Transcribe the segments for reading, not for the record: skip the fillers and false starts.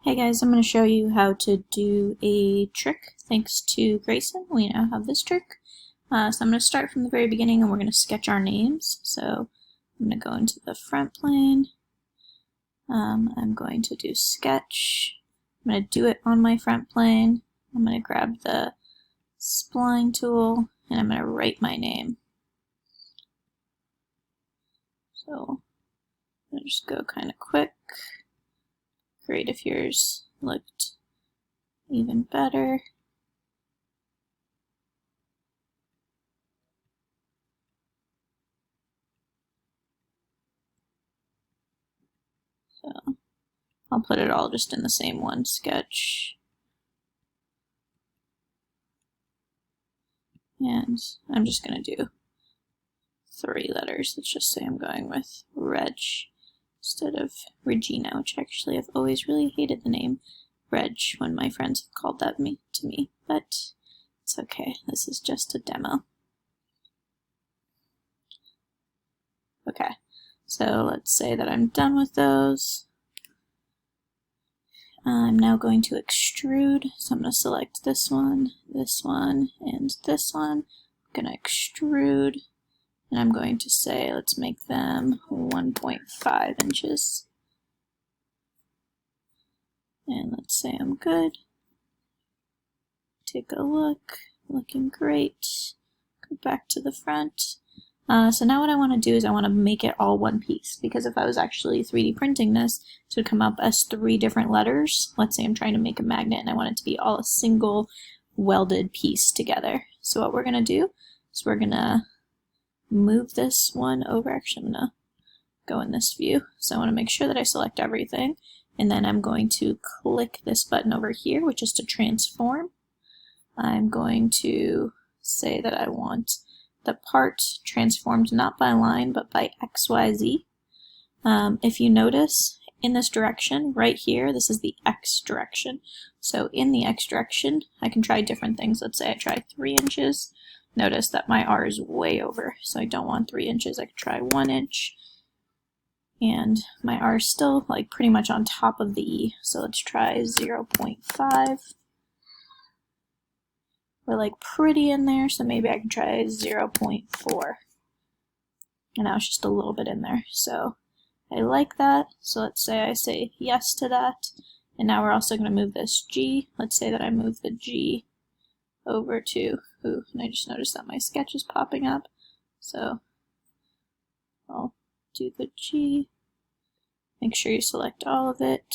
Hey guys, I'm going to show you how to do a trick thanks to Grayson. We now have this trick. So I'm going to start from the very beginning and we're going to sketch our names. So I'm going to go into the front plane. I'm going to do sketch. I'm going to do it on my front plane. I'm going to grab the spline tool and I'm going to write my name. So I'm going to just go kind of quick. Great if yours looked even better. So I'll put it all just in the same one sketch. And I'm just going to do 3 letters. Let's just say I'm going with Reg instead of Regina, which actually I've always really hated the name Reg when my friends have called that to me, but it's okay. This is just a demo. Okay, so let's say that I'm done with those. I'm now going to extrude, so I'm going to select this one, and this one. I'm going to extrude, and I'm going to say let's make them 1.5 inches. And let's say I'm good. Take a look, looking great. Go back to the front. So now what I want to do is I want to make it all one piece, because if I was actually 3D printing this, it would come up as 3 different letters. Let's say I'm trying to make a magnet and I want it to be all a single welded piece together. So what we're going to do is we're going to move this one over. Actually, I'm going to go in this view. So I want to make sure that I select everything, and then I'm going to click this button over here, which is to transform. I'm going to say that I want the part transformed not by line but by XYZ. If you notice in this direction right here, this is the X direction. So in the X direction I can try different things. Let's say I try 3 inches. Notice that my R is way over, so I don't want 3 inches. I could try 1 inch, and my R is still like pretty much on top of the E. So let's try 0.5. We're like pretty in there, so maybe I can try 0.4. And now it's just a little bit in there. So I like that. So let's say I say yes to that. And now we're also going to move this G. Let's say that I move the G over to, and I just noticed that my sketch is popping up. So I'll do the G. Make sure you select all of it.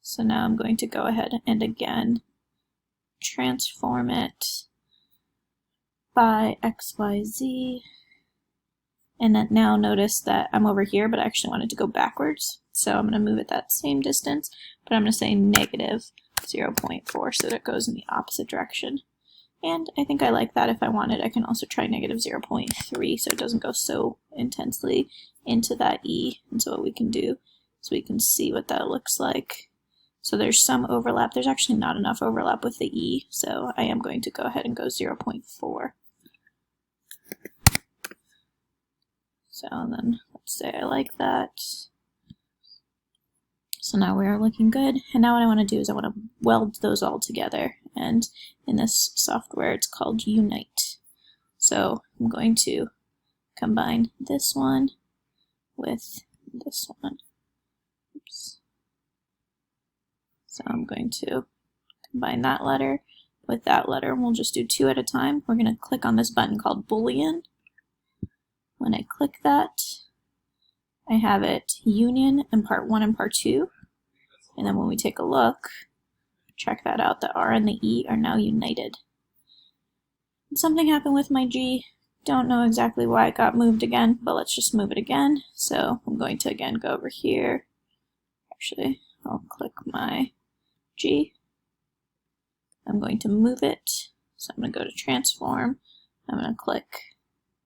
So now I'm going to go ahead and again transform it by XYZ. And then now notice that I'm over here, but I actually wanted to go backwards. So I'm going to move it that same distance, but I'm going to say negative 0.4 so that it goes in the opposite direction. And I think I like that. If I wanted, I can also try negative 0.3 so it doesn't go so intensely into that E. And so what we can do is we can see what that looks like. So there's some overlap. There's actually not enough overlap with the E, so I am going to go ahead and go 0.4. So then let's say I like that. So now we are looking good. And now what I want to do is I want to weld those all together. And in this software, it's called Unite. So I'm going to combine this one with this one. Oops. So I'm going to combine that letter with that letter, and we'll just do 2 at a time. We're going to click on this button called Boolean. When I click that, I have it union in part 1 and part 2. And then when we take a look, check that out, the R and the E are now united. And something happened with my G. Don't know exactly why it got moved again, but let's just move it again. So I'm going to again go over here. Actually, I'll click my G. I'm going to move it. So I'm going to go to transform. I'm going to click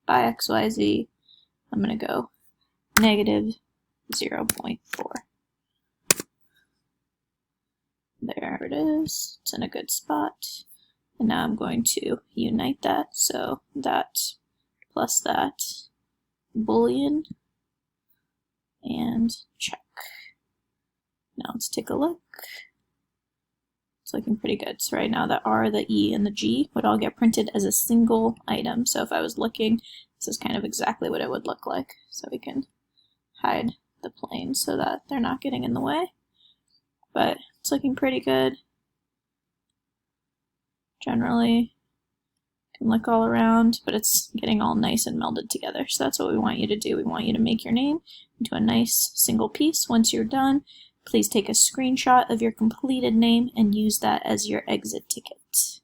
by XYZ. I'm going to go negative 0.4. There it is. It's in a good spot. And now I'm going to unite that. So that plus that, Boolean, and check. No, Let's take a look. It's looking pretty good. So right now the R, the E, and the G would all get printed as a single item. So if I was looking, this is kind of exactly what it would look like. So we can hide the planes so that they're not getting in the way. But it's looking pretty good. Generally, you can look all around, but it's getting all nice and melded together. So that's what we want you to do. We want you to make your name into a nice single piece. Once you're done, please take a screenshot of your completed name and use that as your exit ticket.